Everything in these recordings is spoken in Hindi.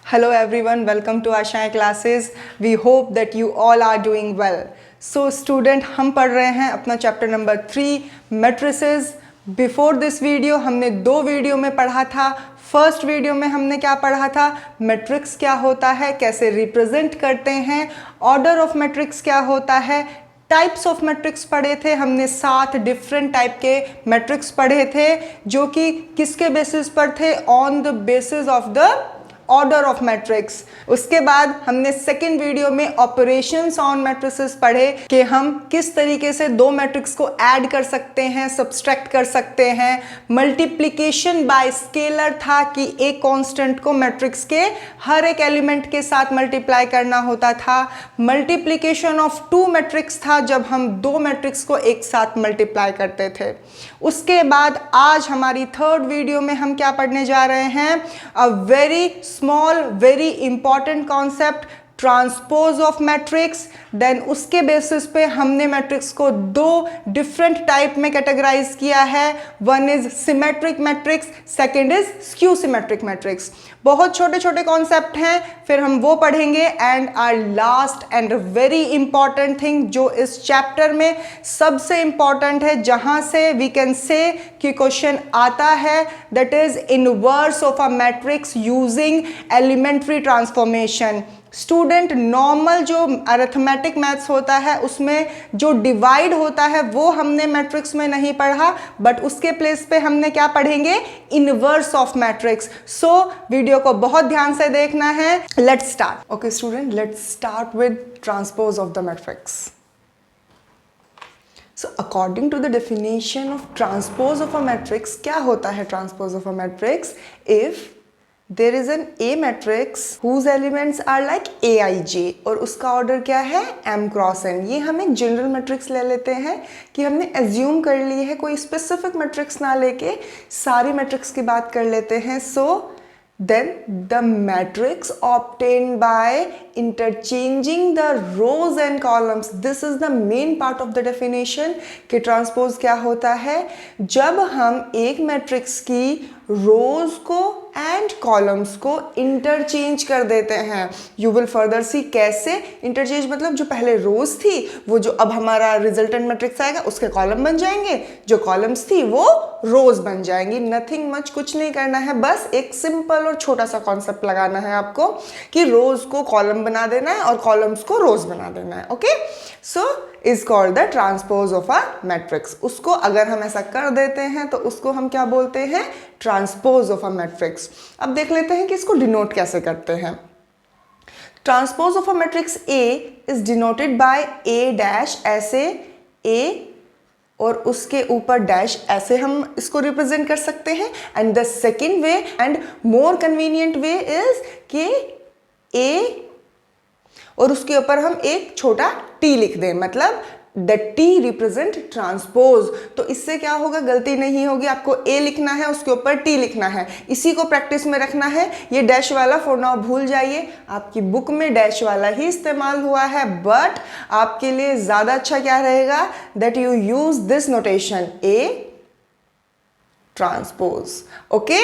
Hello everyone, welcome to Ashaएं classes. We hope that you all are doing well. So student, हम पढ़ रहे हैं अपना chapter number 3 matrices. Before this video हमने दो वीडियो में पढ़ा था. फर्स्ट वीडियो में हमने क्या पढ़ा था, मैट्रिक्स क्या होता है, कैसे रिप्रेजेंट करते हैं, ऑर्डर ऑफ मैट्रिक्स क्या होता है, टाइप्स ऑफ मैट्रिक्स पढ़े थे. हमने 7 डिफरेंट टाइप के मैट्रिक्स पढ़े थे जो कि किसके बेसिस पर थे, on the basis of the order of matrix. उसके बाद हमने सेकेंड वीडियो में ऑपरेशंस ऑन मैट्रिसेस पढ़े कि हम किस तरीके से दो मैट्रिक्स को ऐड कर सकते हैं, सब्सट्रैक्ट कर सकते हैं. मल्टीप्लिकेशन बाय स्केलर था कि एक कांस्टेंट को मैट्रिक्स के हर एक एलिमेंट के साथ मल्टीप्लाई करना होता था. मल्टीप्लिकेशन ऑफ टू मैट्रिक्स था जब हम दो मैट्रिक्स को एक साथ मल्टीप्लाई करते थे. उसके बाद आज हमारी थर्ड वीडियो में हम क्या पढ़ने जा रहे हैं, a very small very important concept, transpose of matrix. Then उसके बेसिस पे हमने मैट्रिक्स को दो डिफरेंट टाइप में कैटेगराइज किया है. One is symmetric matrix, second is skew symmetric matrix. बहुत छोटे छोटे कॉन्सेप्ट हैं, फिर हम वो पढ़ेंगे. And our last and very important thing जो इस चैप्टर में सबसे इंपॉर्टेंट है, जहां से वी कैन से कि क्वेश्चन आता है, that is inverse of a matrix using elementary transformation. Student, normal जो अरिथमेटिक मैथ्स होता है उसमें जो डिवाइड होता है वो हमने मैट्रिक्स में नहीं पढ़ा, बट उसके प्लेस पे हमने क्या पढ़ेंगे, inverse of matrix. So video को बहुत ध्यान से देखना है. Let's start. Okay student, let's start with transpose of the matrix. So according to the definition of transpose of a matrix, क्या होता है transpose of a matrix? If there is an A matrix whose elements are like Aij और उसका ऑर्डर क्या है, M cross N. ये हम एक जनरल मैट्रिक्स ले लेते हैं कि हमने एज्यूम कर ली है, कोई स्पेसिफिक मैट्रिक्स ना लेके सारी मैट्रिक्स की बात कर लेते हैं. So then the matrix obtained by interchanging the rows and columns, this is the main part of the definition कि ट्रांसपोज क्या होता है, जब हम एक मैट्रिक्स की रोज को एंड कॉलम्स को इंटरचेंज कर देते हैं. यू विल फर्दर सी कैसे इंटरचेंज, मतलब जो पहले रोज थी वो जो अब हमारा रिजल्टेंट मैट्रिक्स आएगा उसके कॉलम बन जाएंगे, जो कॉलम्स थी वो रोज बन जाएंगी. नथिंग मच, कुछ नहीं करना है, बस एक सिंपल और छोटा सा कॉन्सेप्ट लगाना है आपको कि रोज को कॉलम बना देना है और कॉलम्स को रोज बना देना है. Okay, so is called the transpose of a matrix. उसको अगर हम ऐसा कर देते हैं तो उसको हम क्या बोलते हैं, ट्रांसपोज ऑफ अ मैट्रिक्स. अब देख लेते हैं कि इसको डिनोट कैसे करते हैं. Transpose of a matrix A is denoted by A dash, ऐसे ए और उसके ऊपर डैश, ऐसे हम इसको रिप्रेजेंट कर सकते हैं. And the second way and more convenient way is कि ए और उसके ऊपर हम एक छोटा टी लिख दें, मतलब द टी रिप्रेजेंट ट्रांसपोज. तो इससे क्या होगा, गलती नहीं होगी. आपको ए लिखना है, उसके ऊपर टी लिखना है, इसी को प्रैक्टिस में रखना है. ये डैश वाला फॉर नाउ भूल जाइए, आपकी बुक में डैश वाला ही इस्तेमाल हुआ है, बट आपके लिए ज्यादा अच्छा क्या रहेगा, that you use this notation, A transpose. Okay,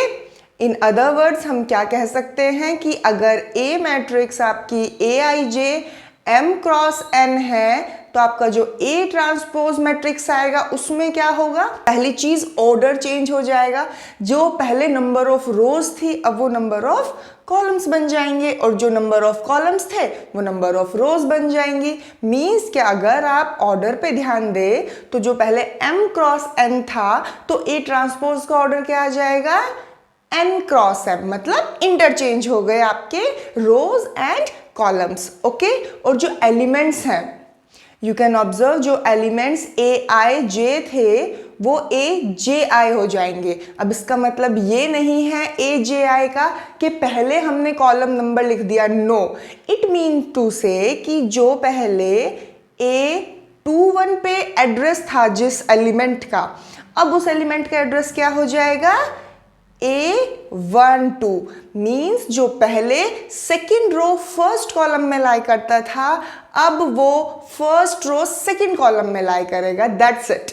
in other words हम क्या कह सकते हैं कि अगर ए मैट्रिक्स आपकी Aij M क्रॉस N है तो आपका जो A ट्रांसपोज मैट्रिक्स आएगा उसमें क्या होगा, पहली चीज ऑर्डर चेंज हो जाएगा. जो पहले नंबर ऑफ रोज थी अब वो नंबर ऑफ कॉलम्स बन जाएंगे, और जो नंबर ऑफ कॉलम्स थे वो नंबर ऑफ रोज बन जाएंगी. मीन्स कि अगर आप ऑर्डर पे ध्यान दें तो जो पहले M क्रॉस N था तो A ट्रांसपोज का ऑर्डर क्या आ जाएगा, N क्रॉस M, मतलब इंटरचेंज हो गए आपके रोज एंड कॉलम्स. ओके, और जो एलिमेंट्स हैं यू कैन ऑब्जर्व, जो एलिमेंट्स Aij थे वो Aj हो जाएंगे. अब इसका मतलब ये नहीं है Aj का कि पहले हमने कॉलम नंबर लिख दिया, नो. इट मीन टू से कि जो पहले A21 पे एड्रेस था जिस एलिमेंट का, अब उस एलिमेंट का एड्रेस क्या हो जाएगा, A12. मीन्स जो पहले सेकेंड रो फर्स्ट कॉलम में लाई करता था अब वो फर्स्ट रो सेकेंड कॉलम में लाई करेगा. That's it.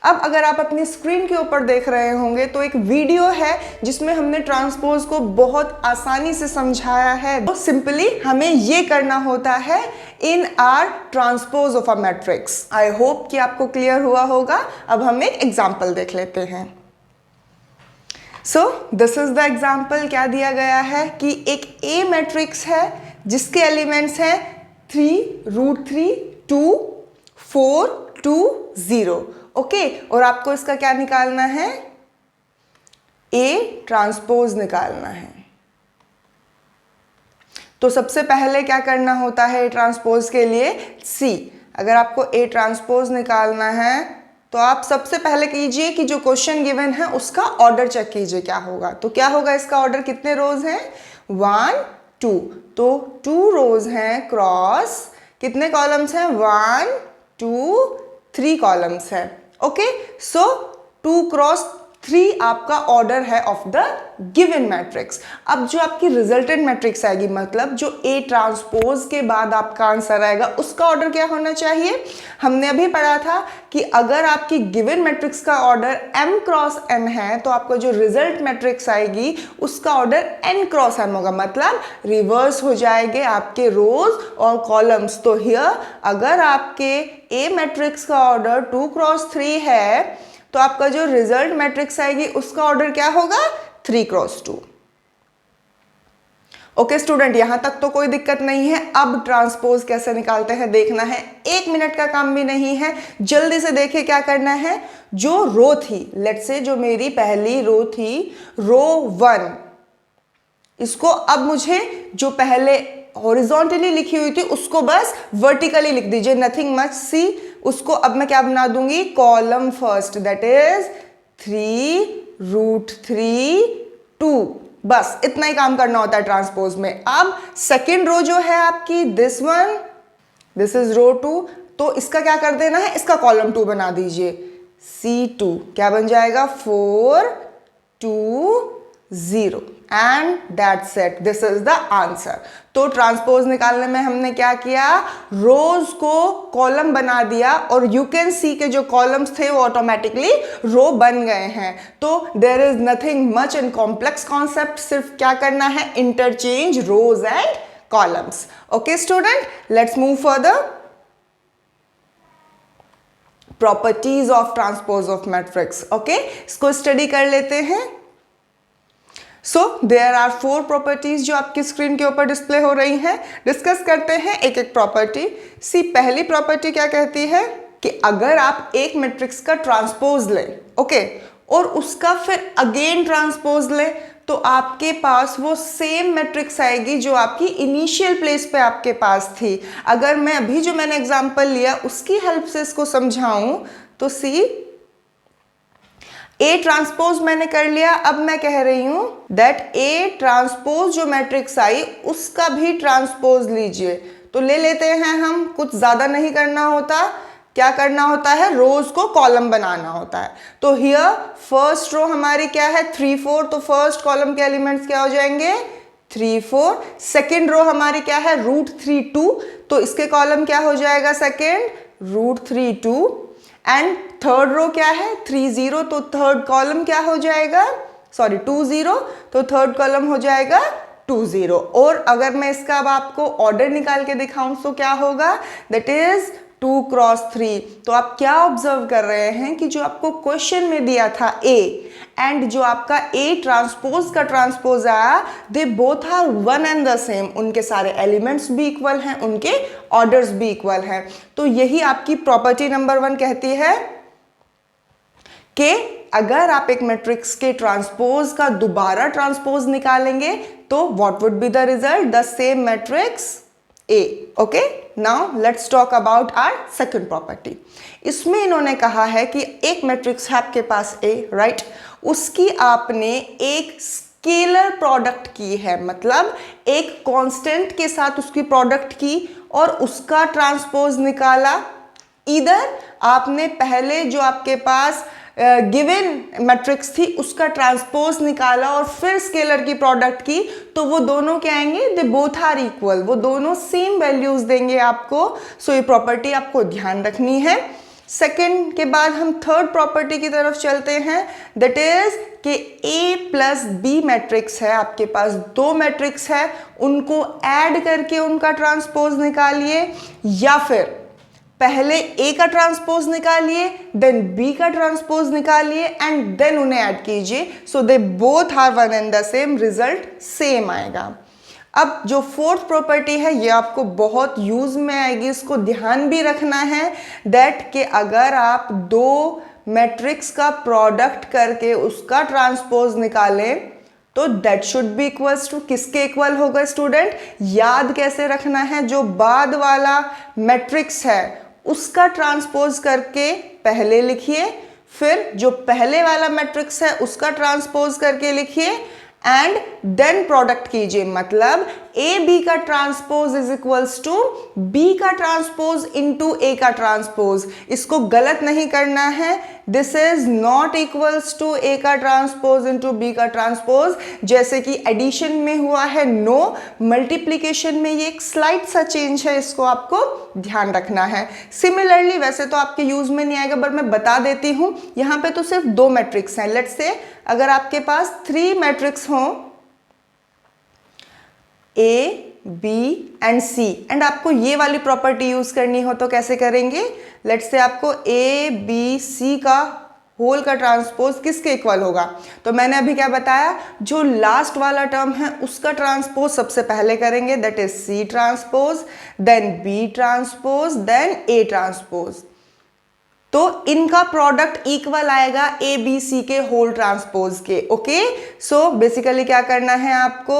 अब अगर आप अपनी स्क्रीन के ऊपर देख रहे होंगे तो एक वीडियो है जिसमें हमने ट्रांसपोज को बहुत आसानी से समझाया है। तो सिंपली हमें ये करना होता है इन are transpose of a matrix. I hope कि आपको क्लियर हुआ होगा। अब हम एक एग्जाम्पल देख लेते हैं। सो दिस इज द एग्जाम्पल। क्या दिया गया है कि एक ए मैट्रिक्स है जिसके एलिमेंट्स हैं 3√3, 2, 4, 2, 0। ओके, और आपको इसका क्या निकालना है? ए ट्रांसपोज निकालना है। तो सबसे पहले क्या करना होता है ए ट्रांसपोज के लिए? सी, अगर आपको ए ट्रांसपोज निकालना है तो आप सबसे पहले कीजिए कि जो क्वेश्चन गिवन है उसका ऑर्डर चेक कीजिए क्या होगा। तो क्या होगा इसका ऑर्डर? कितने रोज हैं? 1, 2। तो 2 रोज हैं क्रॉस कितने कॉलम्स हैं? 1, 2, 3 कॉलम्स हैं। ओके, सो 2 क्रॉस 3 आपका ऑर्डर है ऑफ द गिवन मैट्रिक्स। अब जो आपकी रिजल्टेंट मैट्रिक्स आएगी, मतलब जो ए ट्रांसपोज के बाद आपका आंसर आएगा, उसका ऑर्डर क्या होना चाहिए? हमने अभी पढ़ा था कि अगर आपकी गिवन मैट्रिक्स का ऑर्डर m क्रॉस n है तो आपका जो रिजल्ट मैट्रिक्स आएगी उसका ऑर्डर n क्रॉस m होगा, मतलब रिवर्स हो जाएंगे आपके रोज और कॉलम्स। तो हियर अगर आपके ए मैट्रिक्स का ऑर्डर 2 क्रॉस 3 है तो आपका जो रिजल्ट मैट्रिक्स आएगी उसका ऑर्डर क्या होगा? 3 क्रॉस 2। ओके स्टूडेंट, यहां तक तो कोई दिक्कत नहीं है। अब ट्रांसपोज कैसे निकालते हैं देखना है। 1 मिनट का काम भी नहीं है, जल्दी से देखिए क्या करना है। जो रो थी, लेट्स से जो मेरी पहली रो थी, रो 1, इसको अब मुझे जो पहले हॉरिजॉन्टली लिखी हुई थी उसको बस वर्टिकली लिख दीजिए, नथिंग मच। सी, उसको अब मैं क्या बना दूंगी? Column first, that is 3√3, 2। बस इतना ही काम करना होता है ट्रांसपोज में। अब सेकेंड रो जो है आपकी, दिस वन, दिस इज रो 2, तो इसका क्या कर देना है? इसका कॉलम 2 बना दीजिए। C2 क्या बन जाएगा? 4, 2, 0 and that's it. This is the answer. तो ट्रांसपोज निकालने में हमने क्या किया? रोज को कॉलम बना दिया और यू कैन सी के जो कॉलम्स थे वो ऑटोमेटिकली रो बन गए हैं। तो there is nothing much in complex concept, सिर्फ क्या करना है? Interchange rows and columns. Okay student, let's move further. Properties of transpose of matrix. Okay, इसको स्टडी कर लेते हैं। सो देयर आर 4 प्रॉपर्टीज जो आपकी स्क्रीन के ऊपर डिस्प्ले हो रही हैं। डिस्कस करते हैं एक एक प्रॉपर्टी। सी, पहली प्रॉपर्टी क्या कहती है कि अगर आप एक मैट्रिक्स का ट्रांसपोज लें, ओके, और उसका फिर अगेन ट्रांसपोज लें, तो आपके पास वो सेम मैट्रिक्स आएगी जो आपकी इनिशियल प्लेस पे आपके पास थी। अगर मैं अभी जो मैंने एग्जांपल लिया उसकी हेल्प से इसको समझाऊं तो सी, ए ट्रांसपोज मैंने कर लिया। अब मैं कह रही हूं दैट ए ट्रांसपोज जो मैट्रिक्स आई उसका भी ट्रांसपोज लीजिए। तो ले लेते हैं हम, कुछ ज्यादा नहीं करना होता। क्या करना होता है? रोज को कॉलम बनाना होता है। तो हियर फर्स्ट रो हमारी क्या है? 3, 4, तो फर्स्ट कॉलम के एलिमेंट्स क्या हो जाएंगे? 3, 4। सेकेंड रो हमारी क्या है? √3, 2, तो इसके कॉलम क्या हो जाएगा? सेकेंड √3, 2। एंड थर्ड रो क्या है? 3, 0, तो थर्ड कॉलम क्या हो जाएगा? 2, 0, तो थर्ड कॉलम हो जाएगा 2, 0। और अगर मैं इसका अब आपको ऑर्डर निकाल के दिखाऊं तो क्या होगा? That is 2 cross 3। तो आप क्या ऑब्जर्व कर रहे हैं कि जो आपको क्वेश्चन में दिया था ए एंड जो आपका ए ट्रांसपोज का ट्रांसपोज आया, they both are one and the same. उनके सारे एलिमेंट्स भी इक्वल हैं, उनके ऑर्डर्स भी इक्वल हैं। तो यही आपकी प्रॉपर्टी नंबर 1 कहती है कि अगर आप एक मैट्रिक्स के ट्रांसपोज का दोबारा ट्रांसपोज निकालेंगे तो what would be the result? The same matrix A. Okay, now let's talk about our second property. इसमें इन्होंने कहा है कि एक मैट्रिक्स है आपके पास A, राइट, उसकी आपने एक स्केलर प्रोडक्ट की है, मतलब एक कांस्टेंट के साथ उसकी प्रोडक्ट की और उसका ट्रांसपोज निकाला। इधर आपने पहले जो आपके पास गिवन मैट्रिक्स थी उसका ट्रांसपोज निकाला और फिर स्केलर की प्रोडक्ट की, तो वो दोनों क्या आएंगे? दे बोथ आर इक्वल, वो दोनों सेम वैल्यूज देंगे आपको। सो ये प्रॉपर्टी आपको ध्यान रखनी है। सेकंड के बाद हम थर्ड प्रॉपर्टी की तरफ चलते हैं, दैट इज कि A प्लस बी मैट्रिक्स है, आपके पास दो मैट्रिक्स है, उनको ऐड करके उनका ट्रांसपोज निकालिए, या फिर पहले A का ट्रांसपोज निकालिए, देन B का ट्रांसपोज निकालिए एंड देन उन्हें ऐड कीजिए, so they both are one and the same, result same आएगा। अब जो फोर्थ प्रॉपर्टी है ये आपको बहुत यूज में आएगी, इसको ध्यान भी रखना है दैट कि अगर आप दो मैट्रिक्स का प्रोडक्ट करके उसका ट्रांसपोज निकालें तो that should be equals to किसके इक्वल होगा स्टूडेंट? याद कैसे रखना है, जो बाद वाला मैट्रिक्स है उसका ट्रांसपोज करके पहले लिखिए, फिर जो पहले वाला मैट्रिक्स है उसका ट्रांसपोज करके लिखिए एंड देन प्रोडक्ट कीजिए। मतलब ए बी का transpose is equals to B का ट्रांसपोज इनटू ए का ट्रांसपोज। इसको गलत नहीं करना है, this is not equals to A का ट्रांसपोज इनटू बी का ट्रांसपोज, जैसे कि एडिशन में हुआ है नो, मल्टीप्लीकेशन में ये एक स्लाइट सा चेंज है, इसको आपको ध्यान रखना है। सिमिलरली वैसे तो आपके यूज में नहीं आएगा बट मैं बता देती हूं, यहां पे तो सिर्फ दो मैट्रिक्स हैं। लेट्स से अगर आपके पास 3 मैट्रिक्स हों A, B and C and आपको ये वाली प्रॉपर्टी यूज करनी हो तो कैसे करेंगे? लेट्स से आपको A, B, C का होल का ट्रांसपोज किसके इक्वल होगा? तो मैंने अभी क्या बताया, जो लास्ट वाला टर्म है उसका ट्रांसपोज सबसे पहले करेंगे, that is C transpose, then B transpose, then A transpose. तो इनका प्रोडक्ट इक्वल आएगा ए बी सी के होल ट्रांसपोज के। ओके, सो बेसिकली क्या करना है आपको,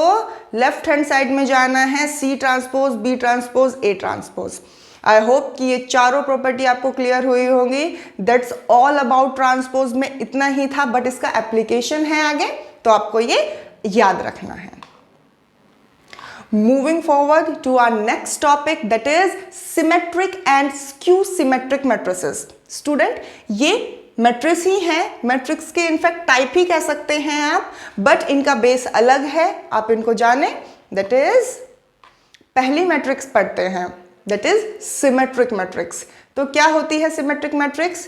लेफ्ट हैंड साइड में जाना है, C transpose, B transpose, A transpose. I hope कि ये चारों प्रॉपर्टी आपको क्लियर हुई होंगी। दैट्स ऑल अबाउट ट्रांसपोज में इतना ही था, बट इसका एप्लीकेशन है आगे, तो आपको ये याद रखना है। Moving forward to our next topic, that is symmetric and skew symmetric matrices. Student, ये मैट्रिक्स ही हैं, मैट्रिक्स के इनफैक्ट टाइप ही कह सकते हैं आप, बट इनका बेस अलग है, आप इनको जाने। दैट इज पहली मैट्रिक्स पढ़ते हैं, दैट इज सिमेट्रिक मैट्रिक्स। तो क्या होती है symmetric matrix?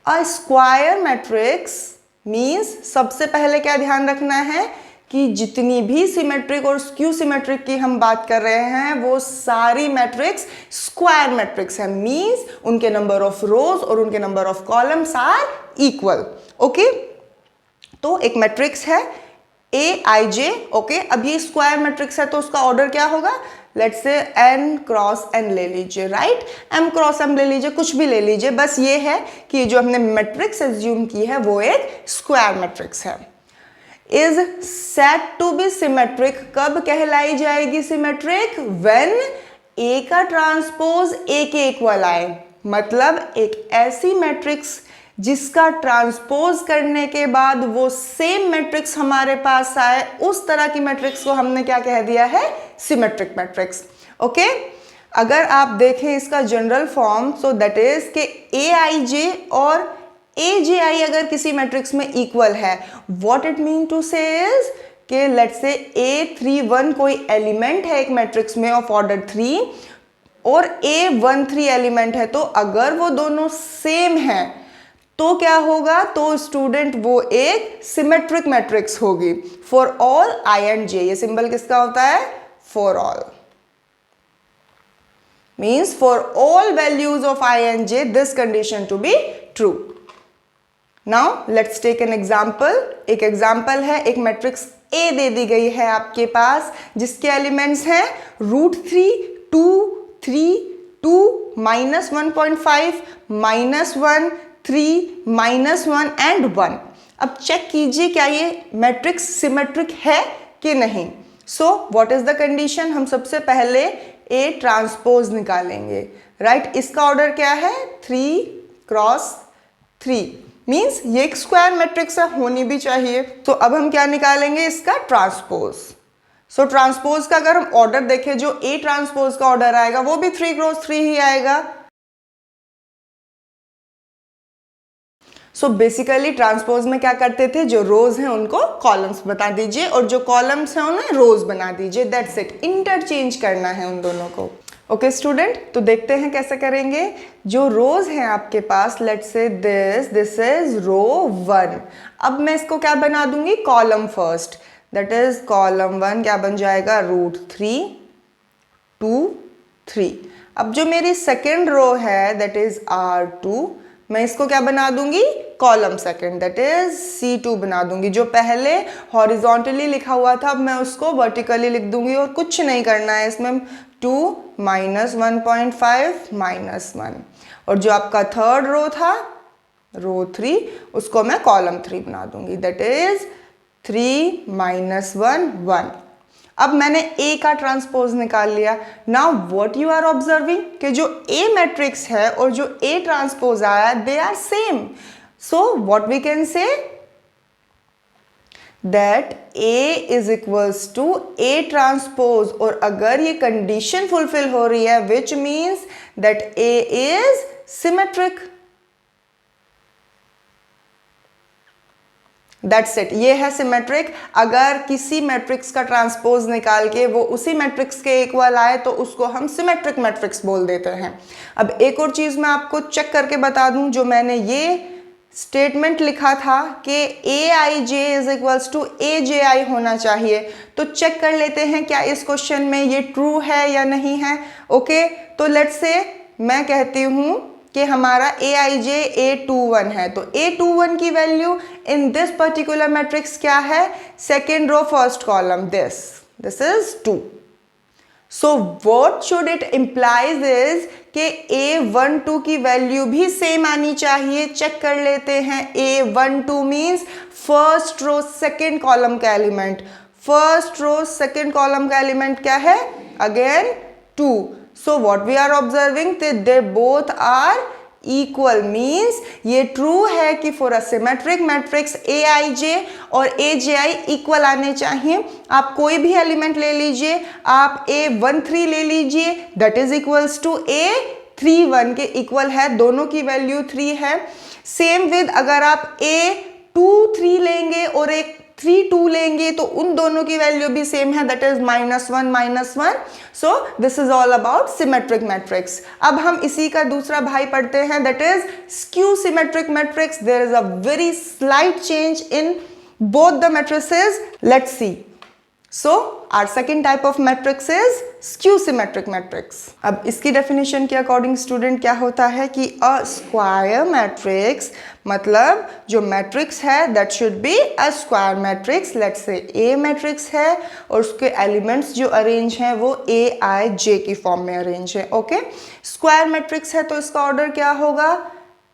A square matrix means सबसे पहले क्या ध्यान रखना है कि जितनी भी सिमेट्रिक और स्क्यू सिमेट्रिक की हम बात कर रहे हैं वो सारी मैट्रिक्स स्क्वायर मैट्रिक्स है, मींस उनके नंबर ऑफ रोज और उनके number of columns are equal. Okay, तो एक मैट्रिक्स है ए आई जे। ओके, अब ये स्क्वायर मैट्रिक्स है तो उसका ऑर्डर क्या होगा? Let's say n cross n ले लीजिए, राइट? m क्रॉस m ले लीजिए, कुछ भी ले लीजिए, बस ये है कि जो हमने मैट्रिक्स एज्यूम की है वो एक स्क्वायर मैट्रिक्स है। Is said to be symmetric, कब कहलाई जाएगी सिमेट्रिक? व्हेन ए का ट्रांसपोज ए के इक्वल आए, मतलब एक ऐसी मैट्रिक्स जिसका ट्रांसपोज करने के बाद वो सेम मैट्रिक्स हमारे पास आए, उस तरह की मैट्रिक्स को हमने क्या कह दिया है? Symmetric matrix. ओके, अगर आप देखें इसका general form, so that is के ए आई जे और ए जे आई अगर किसी मैट्रिक्स में इक्वल है, व्हाट इट मीन टू से इज कि लेट्स से A31 कोई एलिमेंट है एक मैट्रिक्स में ऑफ ऑर्डर 3 और A13 एलिमेंट है, तो अगर वो दोनों सेम हैं तो क्या होगा? तो स्टूडेंट वो एक सिमेट्रिक मैट्रिक्स होगी for all i and j. ये सिंबल किसका होता है? For all, means for all values of i and j this condition to be true. Now let's take an example. एक एग्जाम्पल है, एक मैट्रिक्स ए दे दी गई है आपके पास जिसके एलिमेंट्स हैं √3, 2, 3, 2, -1.5, -1, 3, -1 एंड 1। अब चेक कीजिए क्या ये मैट्रिक्स सिमेट्रिक है कि नहीं। So what is the condition? हम सबसे पहले ए ट्रांसपोज निकालेंगे, राइट? इसका ऑर्डर क्या है? 3 क्रॉस 3, मीन्स ये एक स्क्वायर मैट्रिक्स है, होनी भी चाहिए। तो अब हम क्या निकालेंगे? इसका ट्रांसपोज। सो ट्रांसपोज का अगर हम ऑर्डर देखें, जो ए ट्रांसपोज का ऑर्डर आएगा वो भी 3 क्रॉस 3 ही आएगा। सो बेसिकली ट्रांसपोज में क्या करते थे, जो रोज हैं उनको कॉलम्स बता दीजिए और जो कॉलम्स हैं उन्हें रोज बना दीजिए, दैट्स इट। इंटरचेंज करना है उन दोनों को। ओके स्टूडेंट, तो देखते हैं कैसे करेंगे। जो रोज हैं आपके पास, लेट्स से दिस इज रो 1। अब मैं इसको क्या बना दूंगी, column first, that is column 1 क्या बन जाएगा, √3 2 3। अब जो मेरी सेकेंड रो है दैट इज R2, मैं इसको क्या बना दूंगी, column second, that is C2 बना दूंगी। जो पहले हॉरिजॉन्टली लिखा हुआ था अब मैं उसको वर्टिकली लिख दूंगी और कुछ नहीं करना है इसमें, 2 - 1.5 -1। और जो आपका थर्ड रो था रो 3, उसको मैं कॉलम 3 बना दूंगी, दैट इज 3 - 1 1। अब मैंने A का ट्रांसपोज निकाल लिया। Now what you are observing कि जो A मैट्रिक्स है और जो A ट्रांसपोज आया they are same. So what we can say that A is equals to A transpose. और अगर ये कंडीशन फुलफिल हो रही है which means that A is symmetric. That's it, ये है सिमेट्रिक। अगर किसी मैट्रिक्स का ट्रांसपोज निकाल के वो उसी मैट्रिक्स के इक्वल आए तो उसको हम सिमेट्रिक मैट्रिक्स बोल देते हैं। अब एक और चीज मैं आपको चेक करके बता दूं, जो मैंने ये स्टेटमेंट लिखा था कि Aij is equals to Aj होना चाहिए, तो चेक कर लेते हैं क्या इस क्वेश्चन में ये ट्रू है या नहीं है। ओके, तो लेट्स से मैं कहती हूं कि हमारा Aij A21 है, तो A21 की value in this particular matrix क्या है, second row first column, this is 2। So what should it implies is कि A12 की वैल्यू भी सेम आनी चाहिए। चेक कर लेते हैं, A12 means first row second column का element. First row second column का एलिमेंट क्या है, again 2। So what we are observing that they both are equal means ये true है कि for a symmetric matrix Aij और Aj equal आने चाहिए। आप कोई भी एलिमेंट ले लीजिए, आप A13 ले लीजिए, that is equals to A31 के इक्वल है, दोनों की वैल्यू 3 है। सेम विद अगर आप A23 लेंगे और एक 3 2 लेंगे तो उन दोनों की वैल्यू भी सेम है, that is -1 -1। So this is all about symmetric matrix. अब हम इसी का दूसरा भाई पढ़ते हैं, that is skew symmetric matrix. There is a very slight change in both the matrices, let's see. So our second type of matrix is skew symmetric matrix। अब इसकी definition के according student क्या होता है कि a square matrix मतलब जो matrix है that should be a square matrix। let's say A matrix है और उसके elements जो arrange हैं वो Aij की form में arrange है। ओके, square matrix है तो इसका order क्या होगा,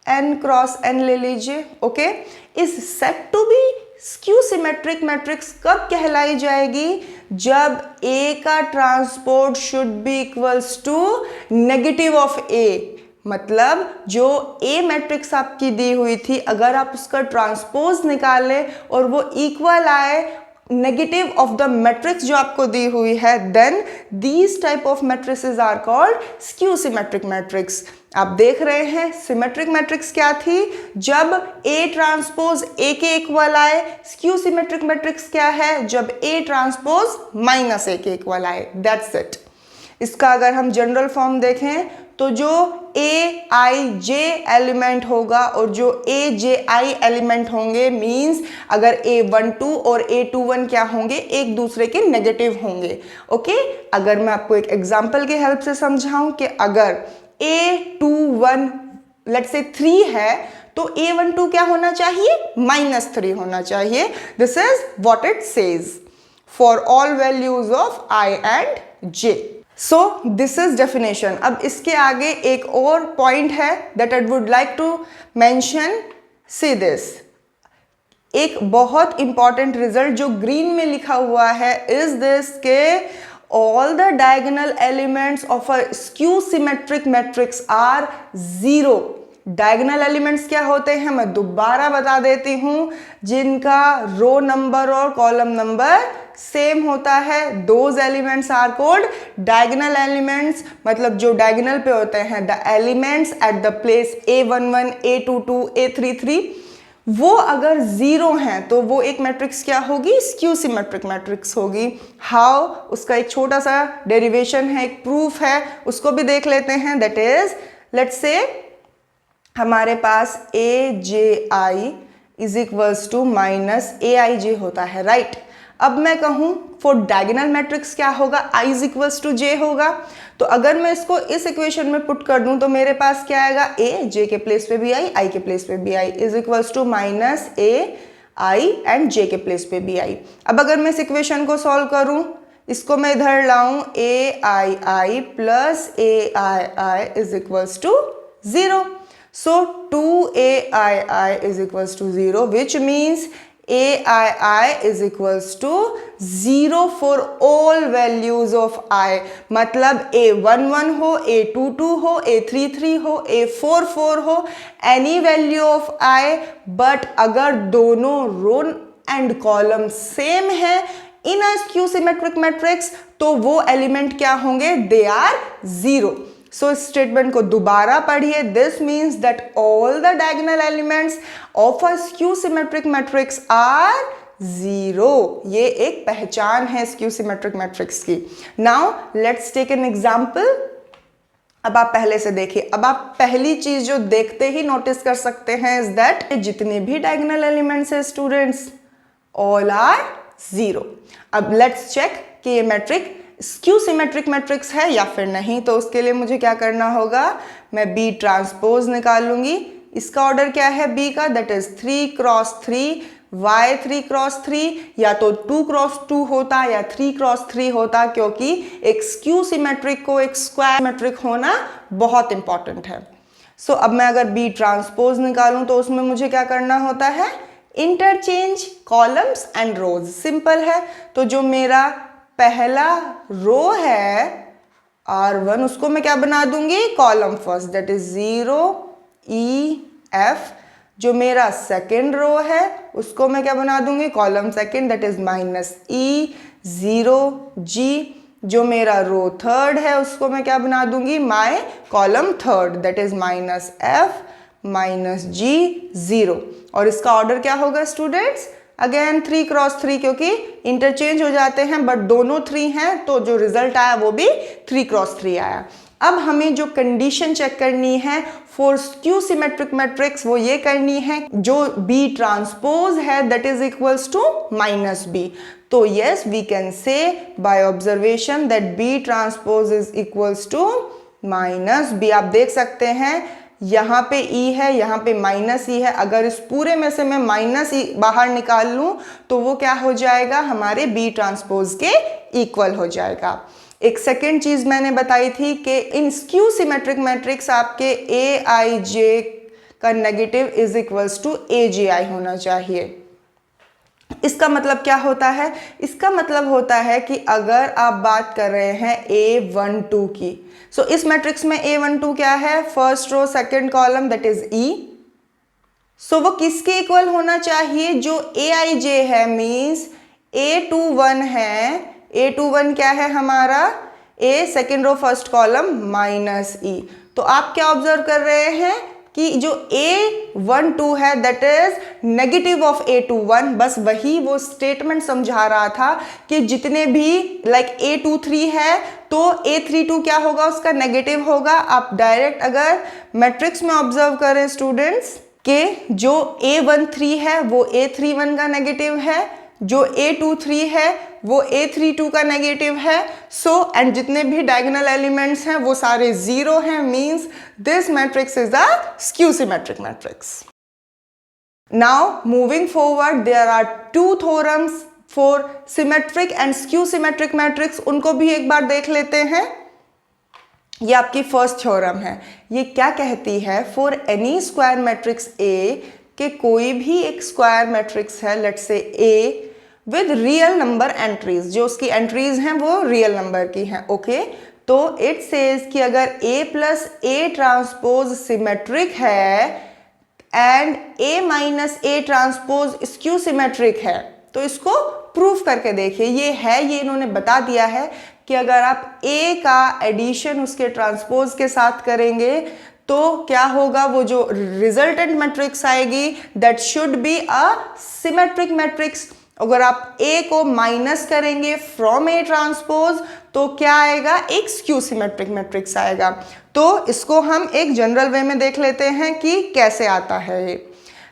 n क्रॉस n ले लीजिए। Okay, is said to be skew symmetric matrix कब कहलाई जाएगी, जब A का transpose should be equals to negative of A। मतलब जो A मैट्रिक्स आपकी दी हुई थी अगर आप उसका ट्रांसपोज निकालें और वो इक्वल आए नेगेटिव ऑफ द मैट्रिक्स जो आपको दी हुई है, then these type of matrices are called skew symmetric matrix. आप देख रहे हैं सिमेट्रिक मैट्रिक्स क्या थी, जब A ट्रांसपोज A के इक्वल आए। स्क्यू सिमेट्रिक मैट्रिक्स क्या है, जब A ट्रांसपोज -A के इक्वल आए, दैट्स इट। इसका अगर हम जनरल फॉर्म देखें तो जो Aij एलिमेंट होगा और जो Aj एलिमेंट होंगे मींस अगर A12 और A21 क्या होंगे, एक दूसरे के नेगेटिव होंगे। ओके, अगर मैं आपको एक एग्जांपल के हेल्प से समझाऊं कि अगर A21 लेट्स से 3 है तो A12 क्या होना चाहिए, -3 होना चाहिए। This is what it says for all values of I and J। So this is definition. अब इसके आगे एक और पॉइंट है that I would like to mention, see this. एक बहुत इंपॉर्टेंट रिजल्ट जो ग्रीन में लिखा हुआ है इज दिस के all the diagonal elements of a skew symmetric matrix are 0। Diagonal elements क्या होते हैं मैं दोबारा बता देती हूं, जिनका रो नंबर और कॉलम नंबर सेम होता है, those elements are called diagonal elements. मतलब जो डायगोनल पे होते हैं the elements at the place A11 A22 A33 वो अगर ज़ीरो हैं तो वो एक मैट्रिक्स क्या होगी, स्क्यू सिमेट्रिक मैट्रिक्स होगी। हाउ, उसका एक छोटा सा डेरिवेशन है, एक प्रूफ है, उसको भी देख लेते हैं। दैट इज, लेट्स से हमारे पास ए जे आई is equals to minus A आई जे होता है, राइट। अब मैं कहूँ फॉर डायगोनल मैट्रिक्स क्या होगा, आई इज इक्वल्स टू जे होगा। तो अगर मैं इसको इस इक्वेशन में पुट कर दूं तो मेरे पास क्या आएगा, ए जे के प्लेस पे भी आई के प्लेस पे भी I is equals to minus A I and J के प्लेस पे भी आई। अब अगर मैं इस इक्वेशन को सॉल्व करूं, इसको मैं इधर लाऊं, A I plus A I is equals to 0. So 2ai is equals to 0, which means ai is equals to 0 for all values of I. मतलब a11 हो, a22 हो, a33 हो, a44 हो, any value of I, but अगर दोनों रो एंड कॉलम सेम है इन अ स्क्यू सिमेट्रिक मैट्रिक्स तो वो एलिमेंट क्या होंगे, दे आर 0. सो इस स्टेटमेंट को दोबारा पढ़िए। This means that all the diagonal elements of a skew symmetric matrix are 0. ये एक पहचान है स्क्यू सिमेट्रिक मैट्रिक्स की। Now let's take an example. अब आप पहले से देखिए, अब आप पहली चीज जो देखते ही नोटिस कर सकते हैं इज दैट जितने भी डायगोनल एलिमेंट्स है स्टूडेंट्स, ऑल आर 0. अब लेट्स चेक कि ये मैट्रिक स्क्यू सिमेट्रिक मैट्रिक्स है या फिर नहीं। तो उसके लिए मुझे क्या करना होगा, मैं बी ट्रांसपोज निकालूंगी। इसका ऑर्डर क्या है बी का, that is 3 cross 3 y 3 cross 3, या तो 2 क्रॉस 2 होता या 3 क्रॉस 3 होता, क्योंकि एक स्क्यू सिमेट्रिक को एक स्क्वायर सिमेट्रिक होना बहुत इंपॉर्टेंट है। सो अब मैं अगर बी ट्रांसपोज निकालूं तो उसमें मुझे क्या करना होता है, interchange columns and rows. Simple है। तो जो मेरा पहला रो है R1, उसको मैं क्या बना दूंगी, column first, that is 0 E F. जो मेरा सेकेंड रो है उसको मैं क्या बना दूंगी, column second, that is minus E 0 G. जो मेरा रो थर्ड है उसको मैं क्या बना दूंगी, my column third, that is minus F minus G 0. और इसका ऑर्डर क्या होगा स्टूडेंट्स, अगेन 3 क्रॉस 3, क्योंकि इंटरचेंज हो जाते हैं बट दोनों 3 हैं तो जो रिजल्ट आया वो भी 3 क्रॉस 3 आया। अब हमें जो कंडीशन चेक करनी है फॉर स्क्यू सिमेट्रिक मैट्रिक्स वो ये करनी है, जो बी ट्रांसपोज है that is equals to minus B. तो yes we can say by observation that B transpose is equals to minus B. आप देख सकते हैं यहाँ पे E है, यहाँ पे माइनस E है। अगर इस पूरे में से मैं माइनस E बाहर निकाल लूँ तो वो क्या हो जाएगा, हमारे B ट्रांसपोज के इक्वल हो जाएगा। एक सेकेंड चीज मैंने बताई थी कि इन स्क्यू सिमेट्रिक मैट्रिक्स आपके AIJ का negative is equals to AGI होना चाहिए। इसका मतलब क्या होता है, इसका मतलब होता है कि अगर आप बात कर रहे हैं A12 की, सो इस मैट्रिक्स में A12 क्या है, first row second column, that is E. So वो किसके इक्वल होना चाहिए, जो AIJ है, मींस A21 है। A21 क्या है हमारा, A second row first column minus E. तो आप क्या ऑब्जर्व कर रहे हैं कि जो A12 है that is negative of A21, बस वही वो स्टेटमेंट समझा रहा था कि जितने भी लाइक A23 है तो A32 क्या होगा, उसका नेगेटिव होगा। आप डायरेक्ट अगर मैट्रिक्स में ऑब्जर्व करें स्टूडेंट्स कि जो A13 है वो A31 का नेगेटिव है, जो A23 है वो A32 का नेगेटिव है। सो एंड जितने भी डायगोनल एलिमेंट्स हैं वो सारे 0 हैं, means this matrix is a skew symmetric matrix. Now moving forward, there are 2 theorems for symmetric and skew symmetric matrix, उनको भी एक बार देख लेते हैं। ये आपकी फर्स्ट थ्योरम है। ये क्या कहती है, for N E square matrix A के कोई भी एक स्क्वायर मैट्रिक्स है, let's say A with real number entries, जो उसकी एंट्रीज हैं वो रियल नंबर की हैं, ओके। तो इट सेज कि अगर A plus A transpose symmetric है and A minus A transpose skew symmetric है, तो इसको प्रूफ करके देखिए। ये है, ये इन्होंने बता दिया है कि अगर आप A का एडिशन उसके ट्रांसपोज के साथ करेंगे तो क्या होगा, वो जो रिजल्टेंट मैट्रिक्स आएगी that should be a symmetric matrix. अगर आप A को माइनस करेंगे फ्रॉम A ट्रांसपोज तो क्या आएगा, एक स्क्यू सिमेट्रिक मैट्रिक्स आएगा। तो इसको हम एक जनरल वे में देख लेते हैं कि कैसे आता है ये।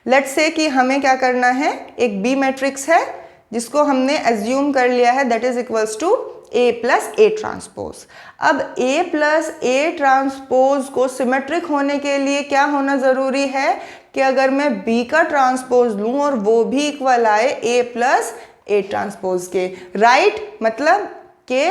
लेट्स से कि हमें क्या करना है, एक B मैट्रिक्स है जिसको हमने एज्यूम कर लिया है that is equals to A plus A transpose. अब A प्लस A ट्रांसपोज को सिमेट्रिक होने के लिए क्या होना ज़रूरी है कि अगर मैं B का ट्रांसपोज लूँ और वो भी इक्वल आए A प्लस A ट्रांसपोज के, राइट, मतलब के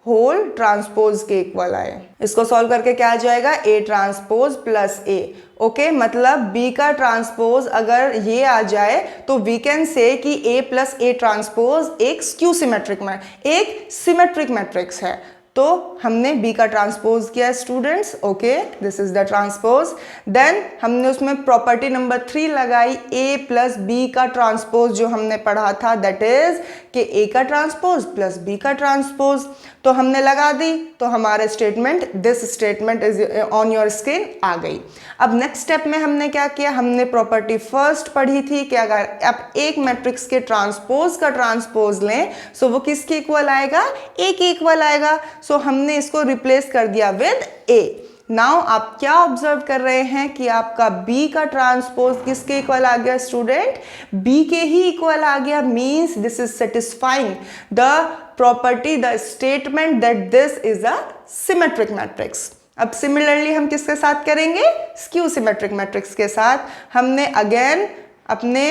होल ट्रांसपोज के इक्वल आए। इसको सॉल्व करके क्या आ जाएगा, A transpose plus A। Okay, मतलब B का ट्रांसपोज अगर ये आ जाए तो वी कैन से कि A प्लस A ट्रांसपोज एक स्क्यू सिमेट्रिक में एक सिमेट्रिक मैट्रिक्स है। तो हमने B का ट्रांसपोज किया students. Okay, this is the transpose. Then हमने उसमें प्रॉपर्टी नंबर 3 लगाई, A प्लस B का ट्रांसपोज जो हमने पढ़ा था दैट इज कि A का ट्रांसपोज प्लस B का ट्रांसपोज। तो हमने लगा दी तो हमारे statement, this statement is on your screen आ गई। अब नेक्स्ट स्टेप में हमने क्या किया, हमने प्रॉपर्टी फर्स्ट पढ़ी थी कि अगर आप एक मैट्रिक्स के ट्रांसपोज का ट्रांसपोज लें सो वो किसके इक्वल आएगा, A के इक्वल आएगा। सो हमने इसको रिप्लेस कर दिया विद A। नाउ आप क्या ऑब्जर्व कर रहे हैं कि आपका B का ट्रांसपोज किसके इक्वल आ गया स्टूडेंट, B के ही इक्वल आ गया। Means this is satisfying the property, the statement that this is a symmetric matrix. अब सिमिलरली हम किसके साथ करेंगे, स्क्यू सिमेट्रिक मैट्रिक्स के साथ। हमने अगेन अपने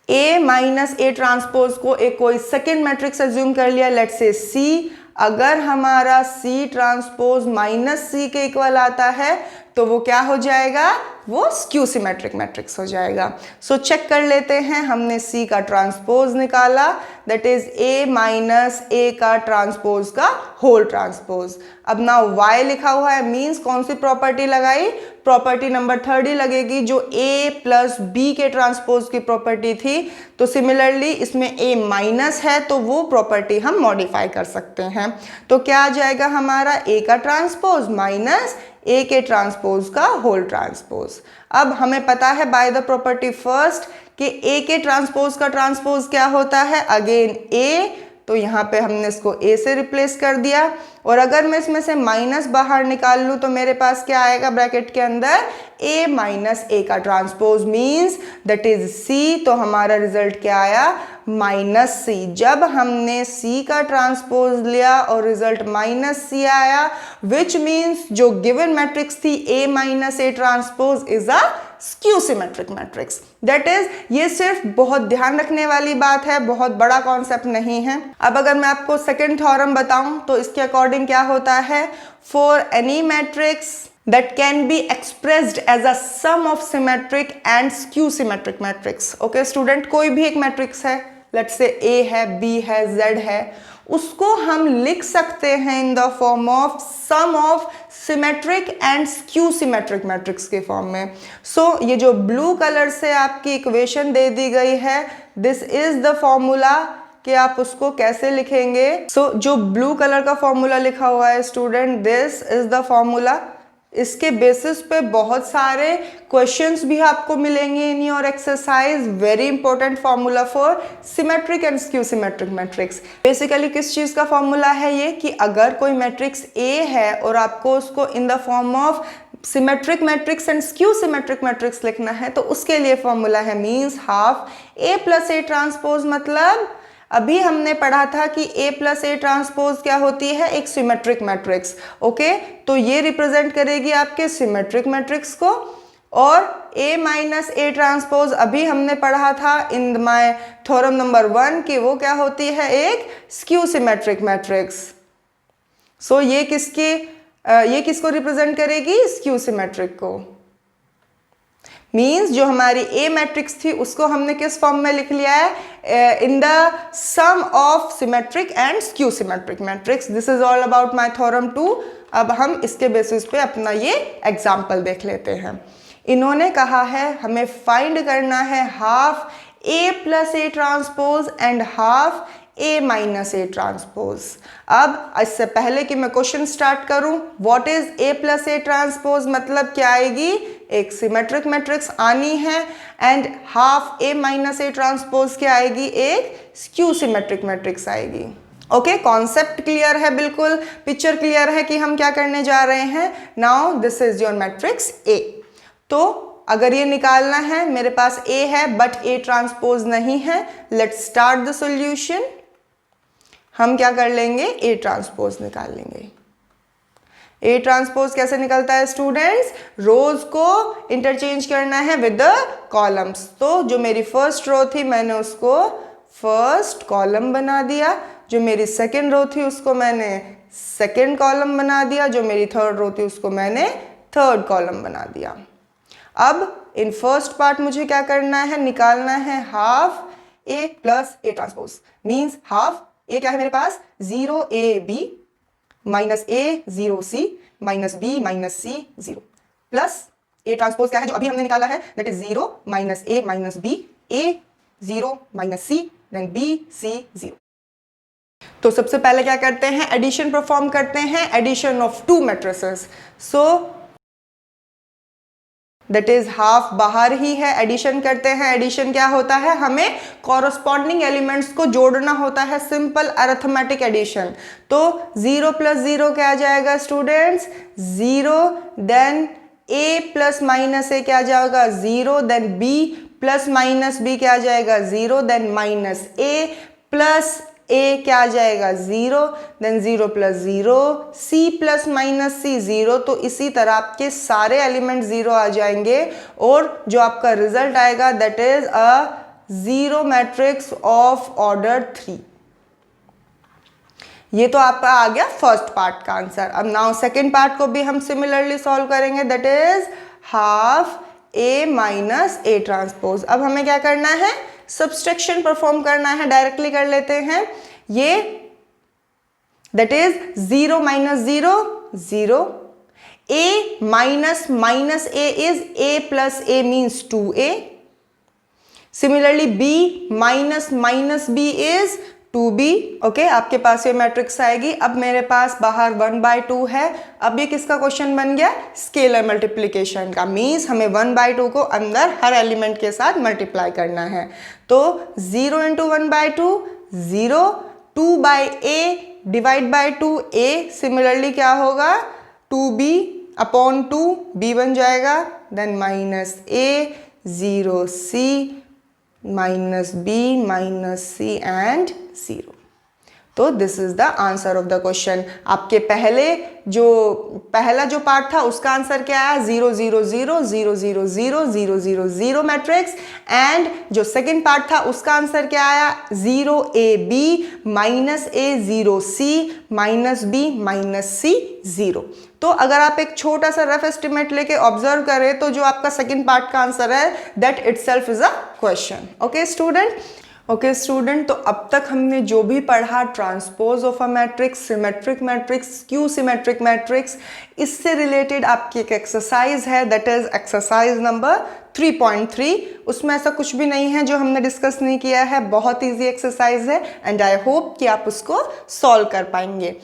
A माइनस A ट्रांसपोज को एक कोई सेकेंड मैट्रिक्स एज्यूम कर लिया, लेट्स से C। अगर हमारा C ट्रांसपोज माइनस C के इक्वल आता है तो वो क्या हो जाएगा, वो स्क्यू सिमेट्रिक मैट्रिक्स हो जाएगा। सो चेक कर लेते हैं, हमने C का ट्रांसपोज निकाला that is A minus A का ट्रांसपोज का होल ट्रांसपोज। अब ना Y लिखा हुआ है, मीन्स कौन सी प्रॉपर्टी लगाई, प्रॉपर्टी नंबर 3 ही लगेगी जो A प्लस B के ट्रांसपोज की प्रॉपर्टी थी। तो सिमिलरली इसमें A माइनस है तो वो प्रॉपर्टी हम मॉडिफाई कर सकते हैं। तो क्या आ जाएगा हमारा, A का ट्रांसपोज माइनस A के ट्रांसपोज का होल ट्रांसपोज। अब हमें पता है बाय द प्रॉपर्टी फर्स्ट कि A के ट्रांसपोज का ट्रांसपोज क्या होता है, अगेन A। तो यहाँ पे हमने इसको A से रिप्लेस कर दिया और अगर मैं इसमें से माइनस बाहर निकाल लूँ तो मेरे पास क्या आएगा ब्रैकेट के अंदर, A माइनस A का transpose means that is C। तो हमारा रिजल्ट क्या आया, माइनस C। जब हमने C का ट्रांसपोज लिया और रिजल्ट माइनस C आया विच मीन्स जो गिवन मैट्रिक्स थी A minus A transpose is a skew symmetric matrix. That is, ये सिर्फ बहुत ध्यान रखने वाली बात है, बहुत बड़ा कॉन्सेप्ट नहीं है। अब अगर मैं आपको सेकेंड थ्योरम बताऊं तो इसके अकॉर्डिंग क्या होता है, for any matrix that can be expressed as a sum of symmetric and skew symmetric matrix। Okay student, कोई भी एक मैट्रिक्स है, लेट्स से A है, B है, Z है, उसको हम लिख सकते हैं in the form of sum of symmetric and skew symmetric matrix के फॉर्म में। सो ये जो ब्लू कलर से आपकी इक्वेशन दे दी गई है, दिस इज द फॉर्मूला कि आप उसको कैसे लिखेंगे। सो जो ब्लू कलर का फॉर्मूला लिखा हुआ है student, this is the formula. इसके बेसिस पे बहुत सारे क्वेश्चंस भी आपको मिलेंगे in your exercise. Very important formula for symmetric and skew symmetric matrix. Basically किस चीज़ का फॉर्मूला है ये, कि अगर कोई मैट्रिक्स A है और आपको उसको इन the form of symmetric matrix and skew symmetric matrix लिखना है तो उसके लिए फॉर्मूला है means half A plus A transpose. मतलब अभी हमने पढ़ा था कि A प्लस A ट्रांसपोज क्या होती है, एक सिमेट्रिक मैट्रिक्स। ओके, तो ये रिप्रेजेंट करेगी आपके सिमेट्रिक मैट्रिक्स को। और A माइनस A ट्रांसपोज अभी हमने पढ़ा था इन माय थ्योरम नंबर 1 कि वो क्या होती है, एक स्क्यू सिमेट्रिक मैट्रिक्स। सो ये किसको रिप्रेजेंट करेगी, स्क्यू सिमेट्रिक को। मीन्स जो हमारी A मैट्रिक्स थी उसको हमने किस फॉर्म में लिख लिया है, in the sum of symmetric and skew symmetric matrix. This is all about my theorem 2। अब हम इसके बेसिस पे अपना ये एग्जाम्पल देख लेते हैं। इन्होंने कहा है हमें फाइंड करना है half A plus A transpose and half A minus A transpose. अब इससे पहले कि मैं क्वेश्चन स्टार्ट करूं, what is A plus A transpose मतलब क्या आएगी, एक सिमेट्रिक मैट्रिक्स आनी है, and half A minus A transpose क्या आएगी, एक स्क्यू सिमेट्रिक मैट्रिक्स आएगी। ओके, कॉन्सेप्ट क्लियर है, बिल्कुल पिक्चर क्लियर है कि हम क्या करने जा रहे हैं। Now this is your matrix A। तो अगर ये निकालना है, मेरे पास A है बट A ट्रांसपोज नहीं है, लेट्स स्टार्ट द सॉल्यूशन। हम क्या कर लेंगे, A ट्रांसपोज निकाल लेंगे। A ट्रांसपोज कैसे निकलता है स्टूडेंट्स, रोज को इंटरचेंज करना है विद द कॉलम्स। तो जो मेरी फर्स्ट रो थी मैंने उसको फर्स्ट कॉलम बना दिया, जो मेरी सेकेंड रो थी उसको मैंने सेकेंड कॉलम बना दिया, जो मेरी थर्ड रो थी उसको मैंने थर्ड कॉलम बना दिया। अब इन फर्स्ट पार्ट मुझे क्या करना है, निकालना है half A plus A transpose. Means half A क्या है मेरे पास, 0AB minus A 0C minus B minus C 0 plus A transpose क्या है जो अभी हमने निकाला है, that is 0 minus A minus B, A 0 minus C, then B C 0। तो सबसे पहले क्या करते हैं, एडिशन परफॉर्म करते हैं, addition of two matrices. So that is half बाहर ही है, एडिशन करते हैं। एडिशन क्या होता है, हमें कॉरस्पॉन्डिंग एलिमेंट्स को जोड़ना होता है, सिंपल अरिथमेटिक एडिशन। तो 0 प्लस 0 क्या आ जाएगा students, 0, then A plus minus A क्या आ जाएगा, 0, then B plus minus B क्या आ जाएगा, 0, then minus A plus A क्या आ जाएगा, 0, then 0 plus 0, C plus minus C 0। तो इसी तरह आपके सारे एलिमेंट 0 आ जाएंगे और जो आपका रिजल्ट आएगा that is a zero matrix of order 3। ये तो आपका आ गया फर्स्ट पार्ट का आंसर। अब नाउ सेकेंड पार्ट को भी हम सिमिलरली सॉल्व करेंगे, that is half A minus A transpose. अब हमें क्या करना है, सब्सट्रैक्शन परफॉर्म करना है, डायरेक्टली कर लेते हैं। ये that is 0 minus 0 0, A minus minus A is A plus A means 2A। Similarly B minus minus B is 2B। Okay, आपके पास ये मैट्रिक्स आएगी। अब मेरे पास बाहर 1/2 है। अब ये किसका क्वेश्चन बन गया, स्केलर मल्टीप्लिकेशन का। मीन्स हमें 1/2 को अंदर हर एलिमेंट के साथ मल्टीप्लाई करना है। तो 0 into 1/2 0, 2/A divide by 2A। Similarly क्या होगा, 2B अपॉन 2B बन जाएगा, then minus A 0C minus B minus C and 0। तो this is the answer of the question. आपके पहला जो पार्ट था उसका आंसर क्या आया, 0 0 0 0 0 0 0 0 0 मैट्रिक्स। एंड जो सेकंड पार्ट था उसका आंसर क्या आया, 0AB minus A 0C minus B minus C 0। तो अगर आप एक छोटा सा रफ एस्टिमेट लेके ऑब्जर्व करें तो जो आपका सेकंड पार्ट का आंसर है that itself is a question. Okay student, तो अब तक हमने जो भी पढ़ा, transpose of a matrix, symmetric matrix, skew symmetric matrix, इससे रिलेटेड आपकी एक एक्सरसाइज है, दैट इज एक्सरसाइज नंबर 3.3। उसमें ऐसा कुछ भी नहीं है जो हमने डिस्कस नहीं किया है, बहुत ईजी एक्सरसाइज है एंड आई होप कि आप उसको सॉल्व कर पाएंगे।